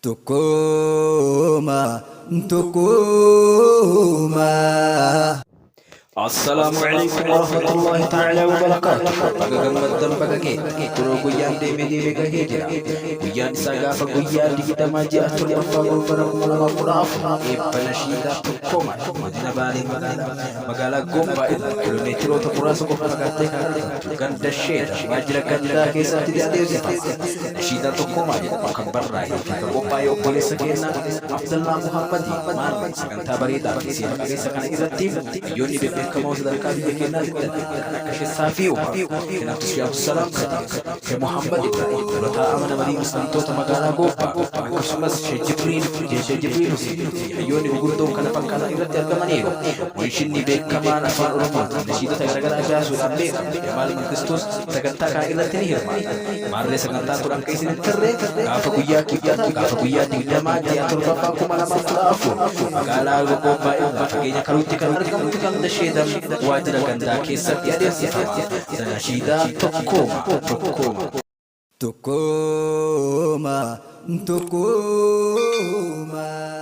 Tukuma, tukuma. Assalamualaikum warahmatullahi ta'ala wabarakatuh. Pagagambatan pagage kuro guyan de medile kahejira guyan sagafa guyan di kita maji atul fago barakumala maqraf e panashida koma madina bali magala gomba kilometro to kuraso ko pagate kan dasheda majra kanda kesa tidak ada nashida to koma kabar rai kita upayo polis kena Abdullah Muhammadi man sakanta barita kisi kisa kan izati yoni be كما وصل الكافي كنا كشافي كنا تشيا السلام ke Muhammad Ibrahim rota amana mari muslim to magala gopa kusumas Jibril ayoni gugudo kana pankana irati argamaniro wishinni be kama na fa urma nishida tagara ga su ambe mal Kristus tagatta ka irati ni hirma marre saganta turan kaisin terre gafa guya kibata gafa guya di dama di atur papa ku mana maslafu magala gopa pakenya karuti kan argam kan da sheda wajira ganda kisa tiada sifat dan shida tukuma Tukuma, tukuma.